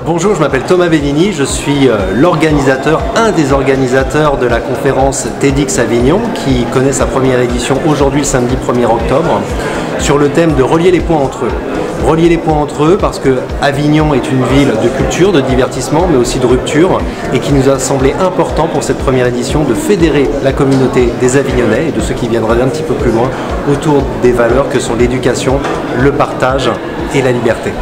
Bonjour, je m'appelle Thomas Bellini, je suis un des organisateurs de la conférence TEDx Avignon qui connaît sa première édition aujourd'hui le samedi 1er octobre sur le thème de relier les points entre eux. Relier les points entre eux parce que Avignon est une ville de culture, de divertissement mais aussi de rupture et qui nous a semblé important pour cette première édition de fédérer la communauté des Avignonnais et de ceux qui viendraient un petit peu plus loin autour des valeurs que sont l'éducation, le partage et la liberté.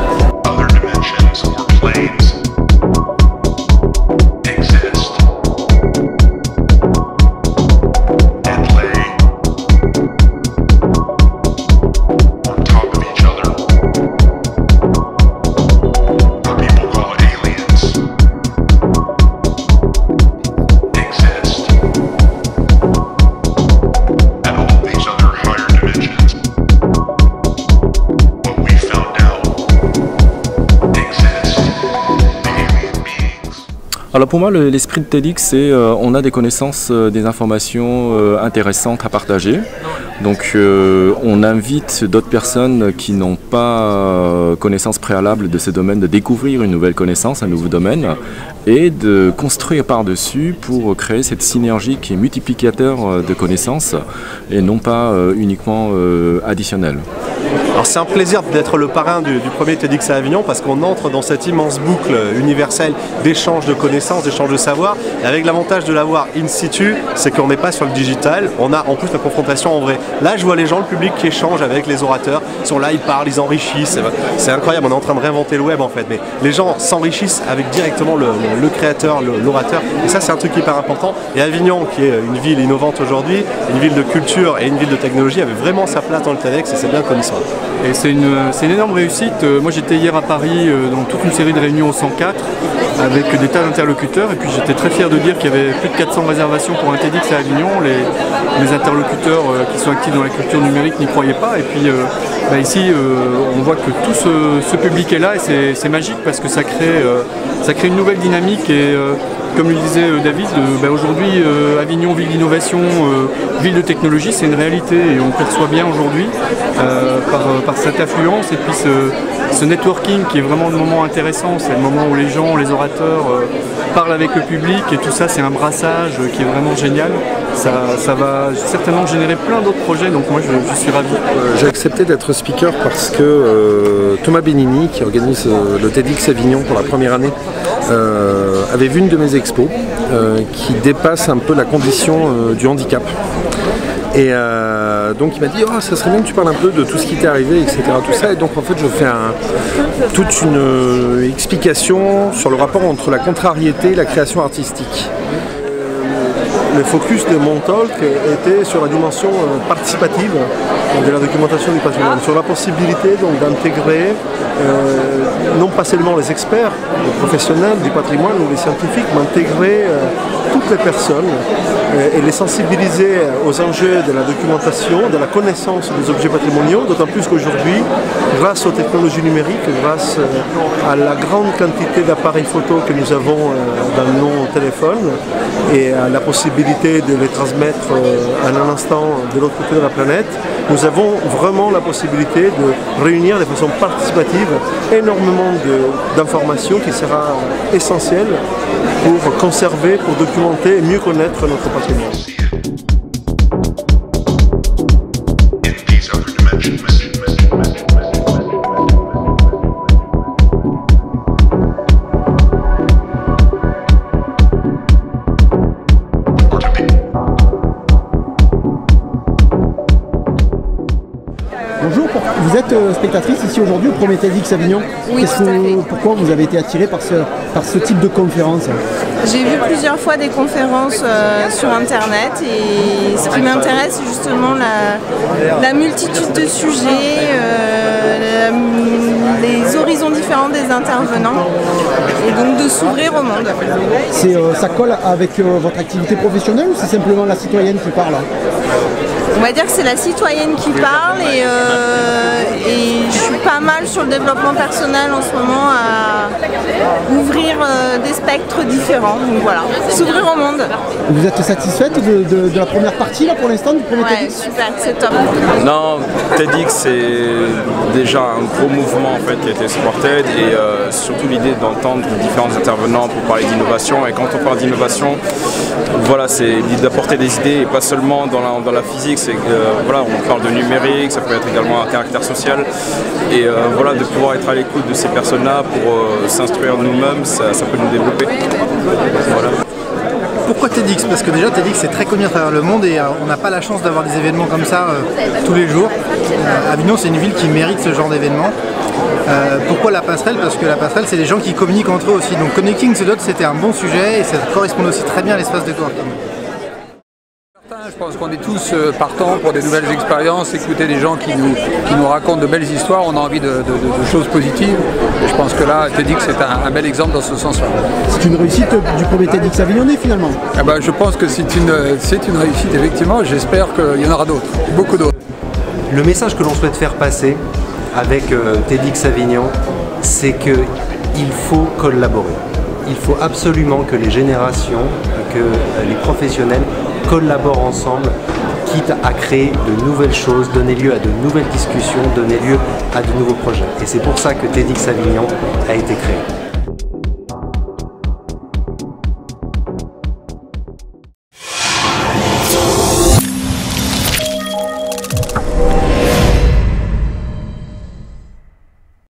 Alors pour moi, l'esprit de TEDx, c'est on a des connaissances, des informations intéressantes à partager. Donc on invite d'autres personnes qui n'ont pas connaissance préalable de ces domaines de découvrir une nouvelle connaissance, un nouveau domaine, et de construire par-dessus pour créer cette synergie qui est multiplicateur de connaissances et non pas uniquement additionnelle. Alors c'est un plaisir d'être le parrain du premier TEDx à Avignon parce qu'on entre dans cette immense boucle universelle d'échange de connaissances, d'échange de savoir. Et avec l'avantage de l'avoir in situ, c'est qu'on n'est pas sur le digital, on a en plus la confrontation en vrai. Là je vois les gens, le public qui échange avec les orateurs, ils sont là, ils parlent, ils enrichissent, c'est incroyable, on est en train de réinventer le web en fait. Mais les gens s'enrichissent avec directement le créateur, l'orateur, et ça c'est un truc hyper important. Et Avignon, qui est une ville innovante aujourd'hui, une ville de culture et une ville de technologie, avait vraiment sa place dans le TEDx et c'est bien comme histoire. Et c'est une énorme réussite. Moi j'étais hier à Paris dans toute une série de réunions au 104 avec des tas d'interlocuteurs et puis j'étais très fier de dire qu'il y avait plus de 400 réservations pour un TEDx à Avignon. Les interlocuteurs qui sont actifs dans la culture numérique n'y croyaient pas et puis ici on voit que tout ce public est là et c'est magique parce que ça crée une nouvelle dynamique et comme le disait David, aujourd'hui Avignon, ville d'innovation, ville de technologie, c'est une réalité et on perçoit bien aujourd'hui par cette affluence et puis ce networking qui est vraiment le moment intéressant, c'est le moment où les gens, les orateurs parlent avec le public et tout ça c'est un brassage qui est vraiment génial. Ça va certainement générer plein d'autres projets, donc moi je suis ravi. J'ai accepté d'être speaker parce que Thomas Bellini, qui organise le TEDx Avignon pour la première année, avait vu une de mes expos qui dépasse un peu la condition du handicap. Et donc il m'a dit ça serait bien que tu parles un peu de tout ce qui t'est arrivé, etc. Tout ça. Et donc en fait je fais toute une explication sur le rapport entre la contrariété et la création artistique. Le focus de mon talk était sur la dimension participative de la documentation du patrimoine, sur la possibilité d'intégrer non pas seulement les experts, les professionnels du patrimoine ou les scientifiques, mais intégrer toutes les personnes et les sensibiliser aux enjeux de la documentation, de la connaissance des objets patrimoniaux, d'autant plus qu'aujourd'hui, grâce aux technologies numériques, grâce à la grande quantité d'appareils photo que nous avons dans nos téléphones et à la possibilité de les transmettre à un instant de l'autre côté de la planète, nous avons vraiment la possibilité de réunir de façon participative énormément d'informations qui sera essentielle pour conserver, pour documenter et mieux connaître notre patrimoine. Bonjour, vous êtes spectatrice ici aujourd'hui au premier TEDx Avignon. Oui, tout à fait. Pourquoi vous avez été attirée par ce type de conférence? J'ai vu plusieurs fois des conférences sur internet et ce qui m'intéresse c'est justement la multitude de sujets, les horizons différents des intervenants et donc de s'ouvrir au monde. Ça colle avec votre activité professionnelle ou c'est simplement la citoyenne qui parle? On va dire que c'est la citoyenne qui parle et je suis pas mal sur le développement personnel en ce moment à ouvrir des spectres différents. Donc voilà, s'ouvrir au monde. Vous êtes satisfaite de la première partie là pour l'instant du premier Ouais, TEDx? super, c'est top. Non, TEDx c'est déjà un gros mouvement en fait qui a été supporté et surtout l'idée d'entendre différents intervenants pour parler d'innovation. Et quand on parle d'innovation, voilà, c'est l'idée d'apporter des idées et pas seulement dans la physique. C'est voilà, on parle de numérique, ça peut être également un caractère social et voilà, de pouvoir être à l'écoute de ces personnes-là pour s'instruire nous-mêmes, ça peut nous développer. Voilà. Pourquoi TEDx? Parce que déjà TEDx c'est très connu à travers le monde et on n'a pas la chance d'avoir des événements comme ça tous les jours. Avignon c'est une ville qui mérite ce genre d'événement. Pourquoi la passerelle? Parce que la passerelle c'est les gens qui communiquent entre eux aussi. Donc Connecting the Dots c'était un bon sujet et ça correspond aussi très bien à l'espace de coworking. Je pense qu'on est tous partants pour des nouvelles expériences, écouter des gens qui nous racontent de belles histoires, on a envie de choses positives. Et je pense que là, TEDx est un bel exemple dans ce sens-là. C'est une réussite du premier TEDx Avignonnais finalement? Ah ben, je pense que c'est une réussite, effectivement. J'espère qu'il y en aura d'autres, beaucoup d'autres. Le message que l'on souhaite faire passer avec TEDx Avignon, c'est qu'il faut collaborer. Il faut absolument que les générations, que les professionnels collaborent ensemble, quitte à créer de nouvelles choses, donner lieu à de nouvelles discussions, donner lieu à de nouveaux projets. Et c'est pour ça que TEDx Avignon a été créé.